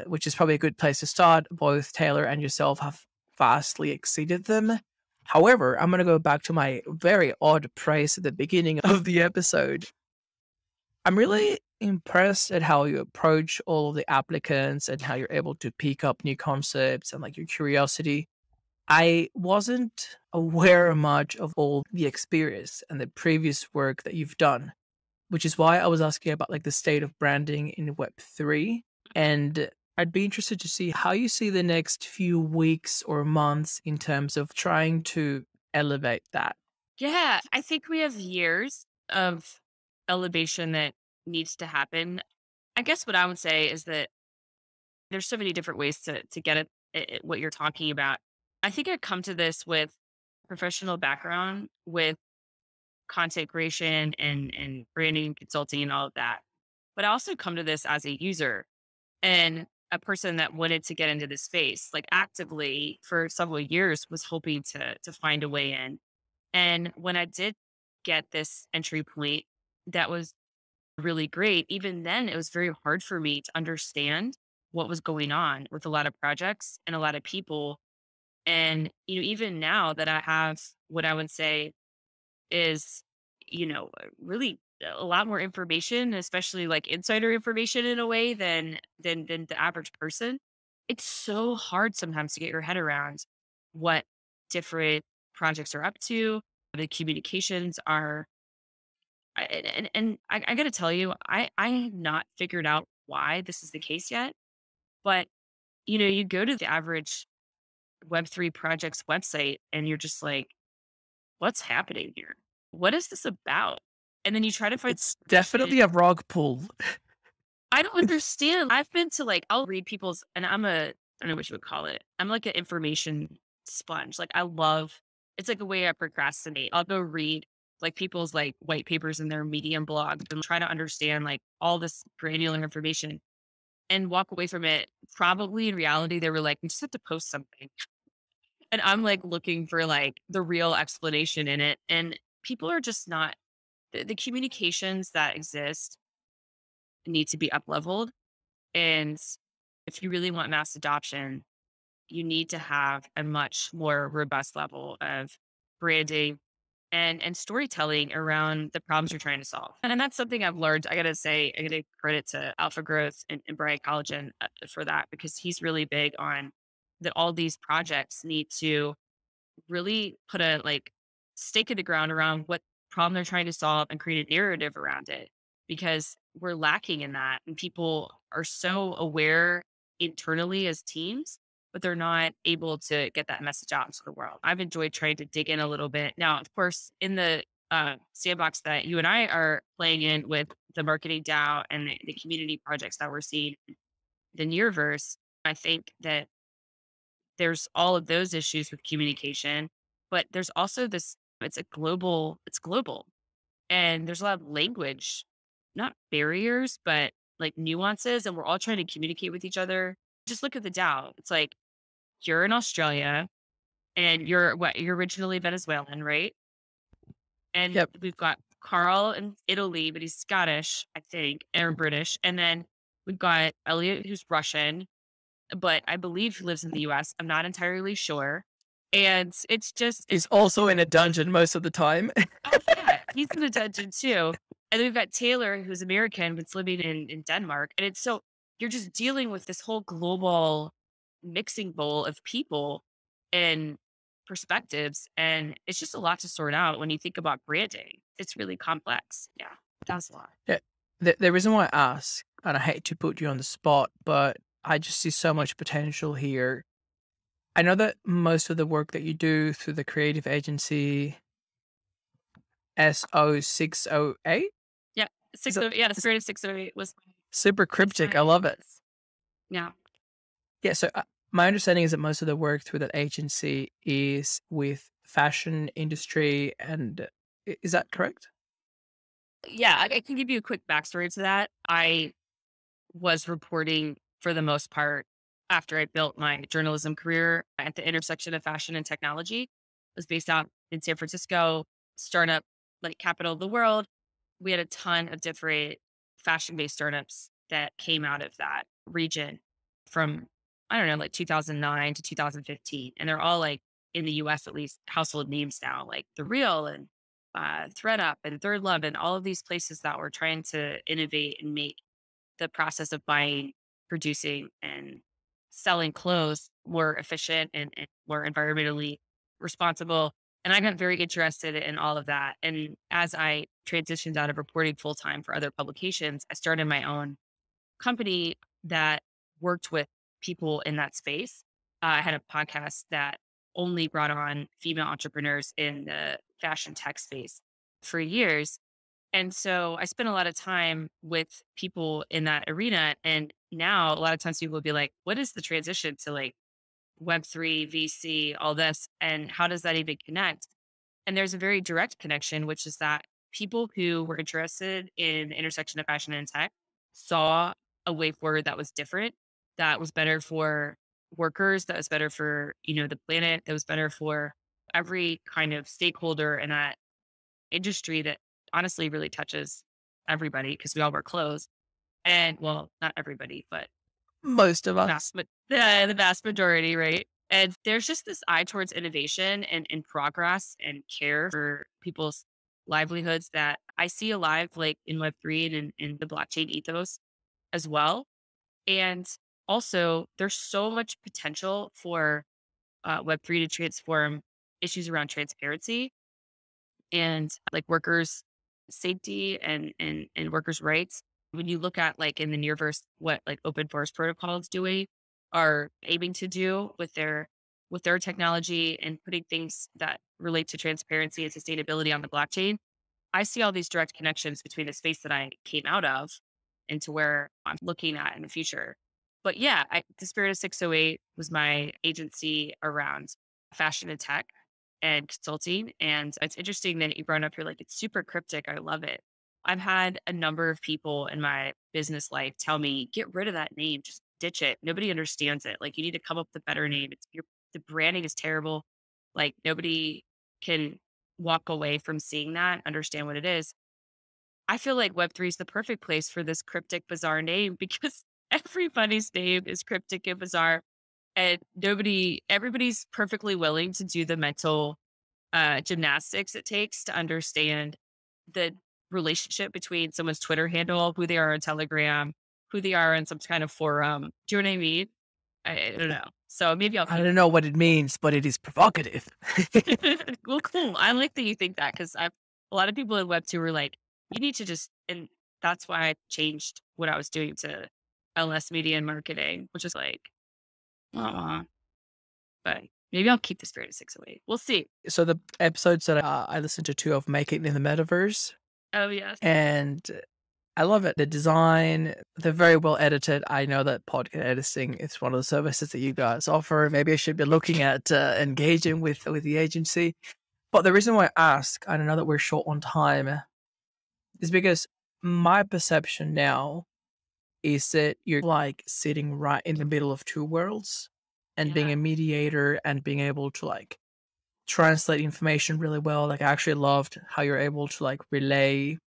which is probably a good place to start. Both Taylor and yourself have vastly exceeded them. However, I'm going to go back to my very odd praise at the beginning of the episode. I'm really impressed at how you approach all of the applicants and how you're able to pick up new concepts and like your curiosity. I wasn't aware much of all the experience and the previous work that you've done, which is why I was asking about like the state of branding in Web3. And I'd be interested to see how you see the next few weeks or months in terms of trying to elevate that. Yeah, I think we have years of elevation that needs to happen. I guess what I would say is that there's so many different ways to get at what you're talking about. I think I come to this with professional background with content creation and branding, consulting, and all of that. But I also come to this as a user and a person that wanted to get into this space, like actively for several years, was hoping to find a way in. And when I did get this entry point, that was really great. Even then, it was very hard for me to understand what was going on with a lot of projects and a lot of people. And, even now that I have what I would say is, really a lot more information, especially like insider information in a way than the average person. It's so hard sometimes to get your head around what different projects are up to, the communications are. And I got to tell you, I have not figured out why this is the case yet. But you go to the average Web3 project's website, and you're just like, what's happening here? What is this about? And then you try to find It's information. definitely a rug pull. I don't understand. I've been to like, I'll read people's, and I don't know what you would call it. I'm like an information sponge. Like I love, it's like a way I procrastinate. I'll go read like people's like white papers in their Medium blog and try to understand like all this granular information and walk away from it. Probably in reality, they were like, we just have to post something. And I'm like looking for like the real explanation in it. And people are just not, the communications that exist need to be up leveled. And if you really want mass adoption, you need to have a much more robust level of branding and storytelling around the problems you're trying to solve. And that's something I've learned. I gotta say, I gotta credit to Alpha Growth and Brian Collagen for that, because he's really big on that all these projects need to really put a stake in the ground around what problem they're trying to solve and create a narrative around it, because we're lacking in that, and people are so aware internally as teams, but they're not able to get that message out into the world. I've enjoyed trying to dig in a little bit. Now, of course, in the sandbox that you and I are playing in with the marketing DAO and the community projects that we're seeing, the Nearverse, I think that there's all of those issues with communication, but there's also this, it's global. And there's a lot of language, not barriers, but like nuances. And we're all trying to communicate with each other. Just look at the DAO. It's like you're in Australia and you're originally Venezuelan, right? And Yep. we've got Carl in Italy, but he's Scottish, I think, or British. And then we've got Elliot, who's Russian, but I believe he lives in the US. I'm not entirely sure. And it's just, He's also in a dungeon most of the time. oh yeah, he's in the dungeon too. And then we've got Taylor, who's American, but's living in Denmark. And it's so you're just dealing with this whole global mixing bowl of people and perspectives. And it's just a lot to sort out when you think about branding. It's really complex. Yeah, that's a lot. Yeah. The reason why I ask, and I hate to put you on the spot, but I just see so much potential here. I know that most of the work that you do through the creative agency SO608, Yeah. is it The spirit of 608 was super it's cryptic? I my love it. yeah. Yeah, so my understanding is that most of the work through that agency is with fashion industry, and is that correct? Yeah, I can give you a quick backstory to that. I was reporting for the most part after I built my journalism career at the intersection of fashion and technology. I was based out in San Francisco, startup like capital of the world. We had a ton of different fashion based startups that came out of that region from, I don't know, like 2009 to 2015. And they're all like in the US, at least household names now, like The Real and ThreadUp and Third Love and all of these places that were trying to innovate and make the process of buying, producing, and selling clothes more efficient and more environmentally responsible. And I got very interested in all of that. And as I transitioned out of reporting full time for other publications, I started my own company that worked with people in that space. I had a podcast that only brought on female entrepreneurs in the fashion tech space for years. And so I spent a lot of time with people in that arena. And now a lot of times people will be like, what is the transition to like Web3, VC, all this? And how does that even connect? And there's a very direct connection, which is that people who were interested in the intersection of fashion and tech saw a way forward that was different, that was better for workers, that was better for, the planet, that was better for every kind of stakeholder in that industry that honestly really touches everybody because we all wear clothes. And well, not everybody, but Most of us. the vast majority, right? And there's just this eye towards innovation and progress and care for people's livelihoods that I see alive like in Web3 and in the blockchain ethos as well. And also, there's so much potential for Web3 to transform issues around transparency and like workers' safety and workers' rights. When you look at like in the nearverse what like open source protocols doing are aiming to do with their technology and putting things that relate to transparency and sustainability on the blockchain, I see all these direct connections between the space that I came out of into where I'm looking at in the future. But yeah, the Spirit of 608 was my agency around fashion and tech and consulting. And it's interesting that you brought up, you're like, it's super cryptic. I love it. I've had a number of people in my business life tell me, get rid of that name, just ditch it. Nobody understands it. Like you need to come up with a better name. The branding is terrible. Like nobody can walk away from seeing that, understand what it is. I feel like Web3 is the perfect place for this cryptic, bizarre name because everybody's name is cryptic and bizarre, and everybody's perfectly willing to do the mental gymnastics it takes to understand the relationship between someone's Twitter handle, who they are on Telegram, who they are in some kind of forum. Do you know what I mean? I don't know. So maybe I'll I keep. don't know what it means, but it is provocative. Well, cool. I like that you think that because I've a lot of people in Web 2 were like, you need to just, and that's why I changed what I was doing to LS media and marketing, which is like, uh but maybe I'll keep the spirit of 608. We'll see. So the episodes that I listened to two of Make It in the Metaverse, Oh, yes. and I love it. The design, they're very well edited. I know that podcast editing is one of the services that you guys offer. Maybe I should be looking at engaging with the agency. But the reason why I ask, and I know that we're short on time, is because my perception now is that you're like sitting right in the middle of two worlds and being Yeah. a mediator and being able to like translate information really well. Like I actually loved how you're able to like relay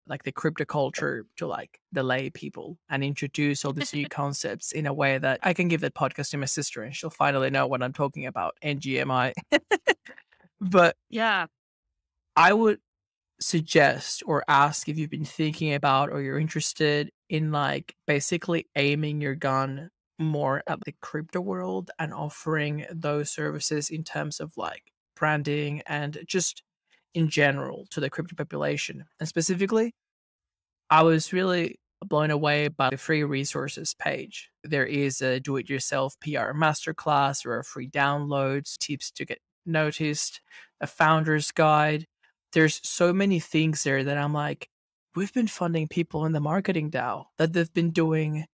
like the crypto culture to like the lay people and introduce all these new concepts in a way that I can give that podcast to my sister and she'll finally know what I'm talking about. NGMI. But Yeah. I would suggest or ask if you've been thinking about or you're interested in like basically aiming your gun more at the crypto world and offering those services in terms of like branding and just in general to the crypto population. And specifically, I was really blown away by the free resources page. There is a do it yourself PR masterclass or a free downloads, tips to get noticed, a founder's guide. There's so many things there that I'm like, we've been funding people in the marketing DAO that they've been doing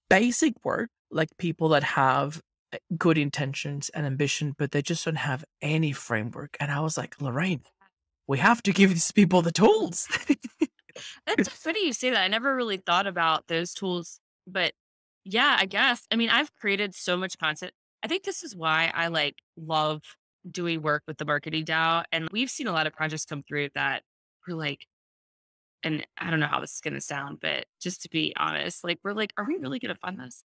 basic work, like people that have good intentions and ambition, but they just don't have any framework. And I was like, Lorraine, we have to give these people the tools. That's funny you say that. I never really thought about those tools, but yeah, I guess. I mean, I've created so much content. I think this is why I like love doing work with the marketing DAO. And we've seen a lot of projects come through that we're like, and I don't know how this is going to sound, but just to be honest, like, we're like, are we really going to fund this?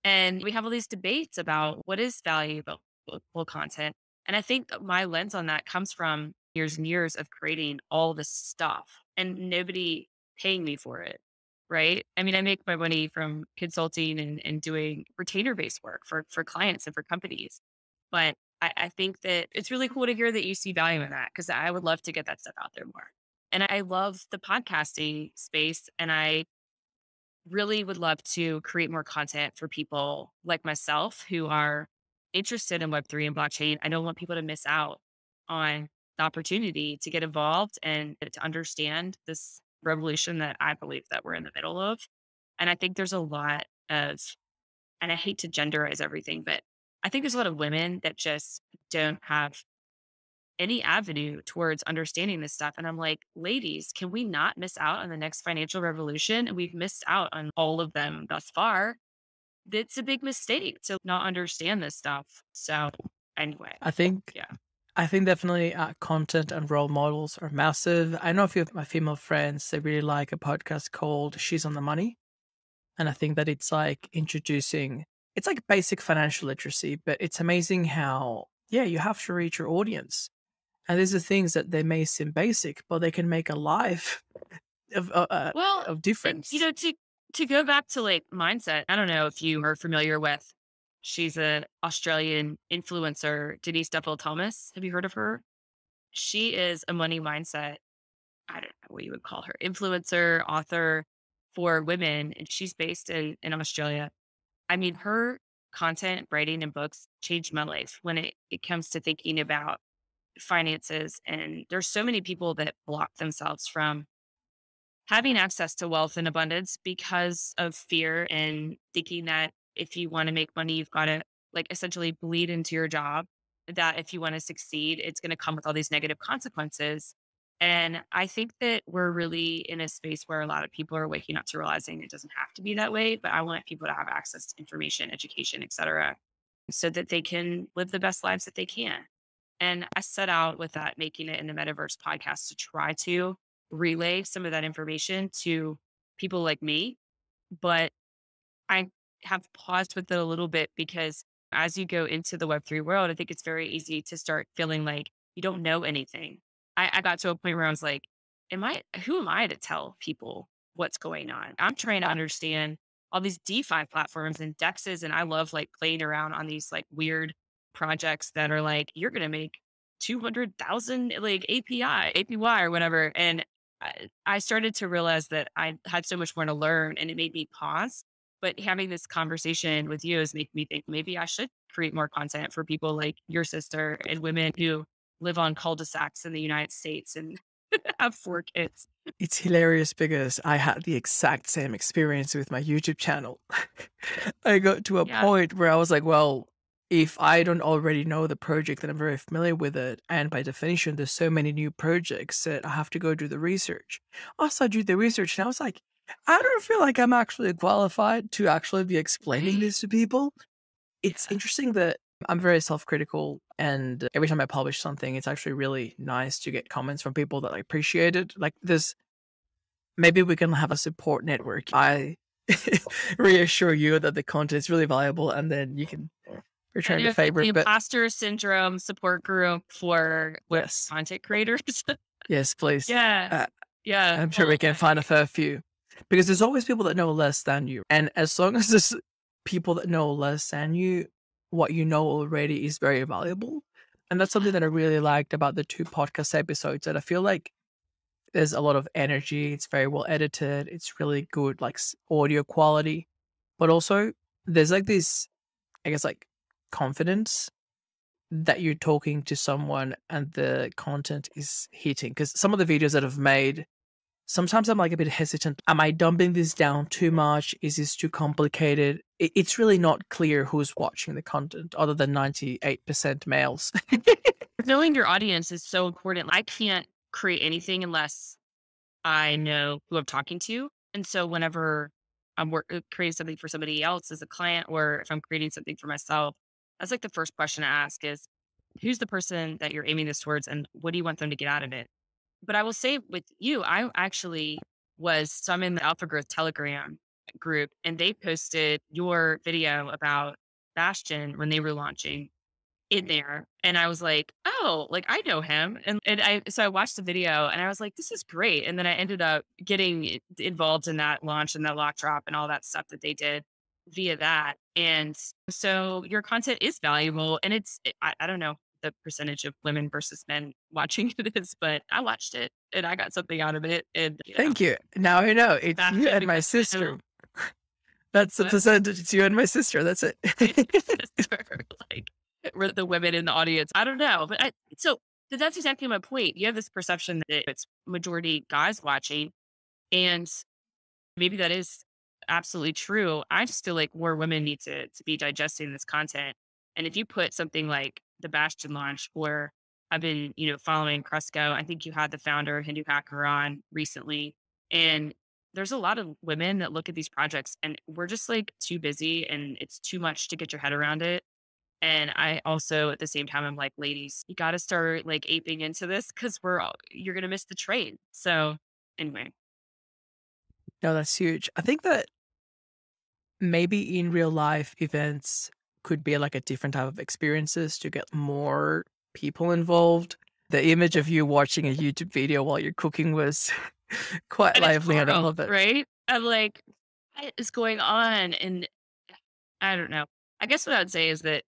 And we have all these debates about what is valuable content. And I think my lens on that comes from years and years of creating all this stuff and nobody paying me for it. Right. I mean, I make my money from consulting and doing retainer based work for clients and for companies. But I think that it's really cool to hear that you see value in that because I would love to get that stuff out there more. And I love the podcasting space. And I really would love to create more content for people like myself who are interested in Web3 and blockchain. I don't want people to miss out on the opportunity to get involved and to understand this revolution that I believe that we're in the middle of. And I think there's a lot of, and I hate to genderize everything, but I think there's a lot of women that just don't have any avenue towards understanding this stuff. And I'm like, ladies, can we not miss out on the next financial revolution? And we've missed out on all of them thus far. It's a big mistake to not understand this stuff. So, anyway, I think yeah. I think definitely content and role models are massive. I know a few of my female friends, they really like a podcast called She's on the Money. And I think that it's like introducing, it's like basic financial literacy, but it's amazing how, yeah, you have to reach your audience. And these are things that they may seem basic, but they can make a life Well, of and difference. to go back to like mindset, I don't know if you are familiar with. She's an Australian influencer, Denise Duffel Thomas. Have you heard of her? She is a money mindset, I don't know what you would call her, influencer, author for women. And she's based in Australia. I mean, her content, writing, and books changed my life when it comes to thinking about finances. And there's so many people that block themselves from having access to wealth and abundance because of fear and thinking that if you want to make money, you've got to like essentially bleed into your job. That if you want to succeed, it's going to come with all these negative consequences. And I think that we're really in a space where a lot of people are waking up to realizing it doesn't have to be that way. But I want people to have access to information, education, et cetera, so that they can live the best lives that they can. And I set out with that, making it in the metaverse podcast to try to relay some of that information to people like me. But I have paused with it a little bit because as you go into the Web3 world, I think it's very easy to start feeling like you don't know anything. I got to a point where I was like, who am I to tell people what's going on? I'm trying to understand all these DeFi platforms and dexes. And I love like playing around on these like weird projects that are like, you're going to make 200,000 like APY or whatever. And I started to realize that I had so much more to learn and it made me pause. But having this conversation with you is making me think maybe I should create more content for people like your sister and women who live on cul-de-sacs in the United States and have 4 kids. It's hilarious because I had the exact same experience with my YouTube channel. I got to a Yeah. point where I was like, well, if I don't already know the project, then I'm very familiar with it. And by definition, there's so many new projects that I have to go do the research. Also, I do the research and I was like, I don't feel like I'm actually qualified to actually be explaining this to people. It's interesting that I'm very self-critical, and every time I publish something, it's actually really nice to get comments from people that appreciate it. Like this, maybe we can have a support network. I reassure you that the content is really valuable, and then you can return the favor. The But imposter syndrome support group for yes, content creators. yes, please. Yeah. Yeah. I'm sure we can find a fair few, because there's always people that know less than you, and as long as there's people that know less than you, what you know already is very valuable. And that's something that I really liked about the 2 podcast episodes, that I feel like there's a lot of energy. It's very well edited. It's really good, like audio quality, but also there's like this, I guess, like confidence that you're talking to someone and the content is hitting. Because some of the videos that I've made, sometimes I'm like a bit hesitant. Am I dumbing this down too much? Is this too complicated? It's really not clear who's watching the content other than 98% males. Knowing your audience is so important. I can't create anything unless I know who I'm talking to. And so whenever creating something for somebody else as a client, or if I'm creating something for myself, that's like the first question I ask is, who's the person that you're aiming this towards and what do you want them to get out of it? But I will say with you, I actually so I'm in the Alpha Growth Telegram group and they posted your video about Bastion when they were launching in there. And I was like, oh, like I know him. So I watched the video and I was like, this is great. And then I ended up getting involved in that launch and that lock drop and all that stuff that they did via that. And so your content is valuable. And I don't know the percentage of women versus men watching it is, but I watched it and I got something out of it. And Thank you. Now I know it's you and my sister. That's the percentage. It's you and my sister. That's it. Like, we're the women in the audience. I don't know, but that's exactly my point. You have this perception that it's majority guys watching, and maybe that is absolutely true. I just feel like more women need to be digesting this content. And if you put something like the Bastion launch, where I've been, following Cresco, I think you had the founder Hindu Hacker on recently, and there's a lot of women that look at these projects and we're just like too busy and it's too much to get your head around it. And I also, at the same time, I'm like, ladies, you got to start like aping into this because you're going to miss the train. So anyway. No, that's huge. I think that maybe in real life events could be like a different type of experiences to get more people involved. The image of you watching a YouTube video while you're cooking was quite lively, and I love it. Right? I'm like, what is going on? And I don't know. I guess what I would say is that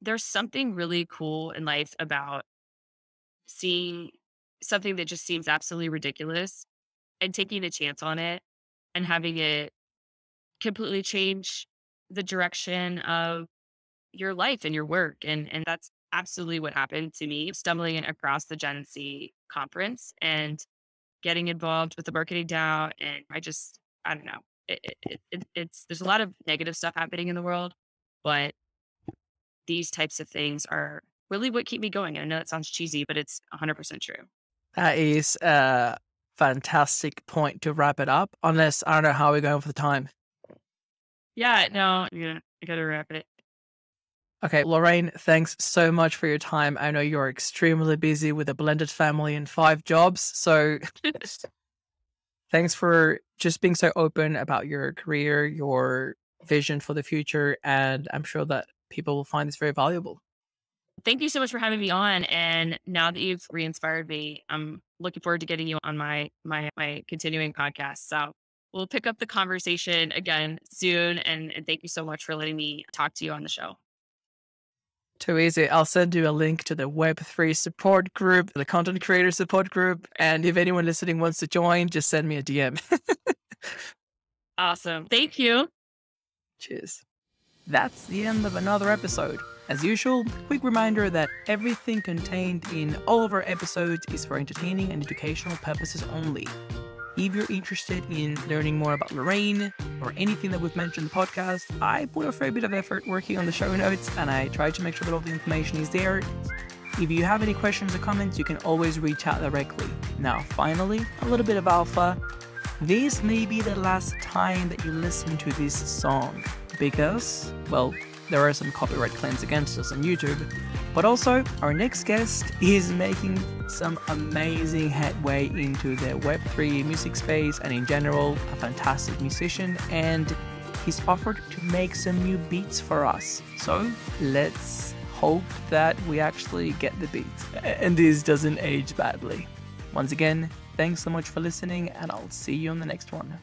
there's something really cool in life about seeing something that just seems absolutely ridiculous and taking a chance on it and having it completely change the direction of your life and your work. And that's absolutely what happened to me, stumbling across the Gen Z conference and getting involved with the marketing DAO. And I don't know. It's there's a lot of negative stuff happening in the world, but these types of things are really what keep me going. I know that sounds cheesy, but it's 100% true. That is a fantastic point to wrap it up. Unless, I don't know how we're going for the time. Yeah, no, I gotta wrap it. Okay, Lorraine, thanks so much for your time. I know you're extremely busy with a blended family and 5 jobs. So Thanks for just being so open about your career, your vision for the future, and I'm sure that people will find this very valuable. Thank you so much for having me on. And now that you've re-inspired me, I'm looking forward to getting you on my continuing podcast. So we'll pick up the conversation again soon. And thank you so much for letting me talk to you on the show. Too easy. I'll send you a link to the Web3 support group, the content creator support group. And if anyone listening wants to join, just send me a DM. Awesome. Thank you. Cheers. That's the end of another episode. As usual, quick reminder that everything contained in all of our episodes is for entertaining and educational purposes only. If you're interested in learning more about Lorraine or anything that we've mentioned in the podcast, I put a fair bit of effort working on the show notes and I try to make sure that all the information is there. If you have any questions or comments, you can always reach out directly. Now, finally, a little bit of alpha. This may be the last time that you listen to this song because, well, there are some copyright claims against us on YouTube. But also, our next guest is making some amazing headway into the Web3 music space and in general, a fantastic musician, and he's offered to make some new beats for us. So let's hope that we actually get the beats and this doesn't age badly. Once again, thanks so much for listening and I'll see you on the next one.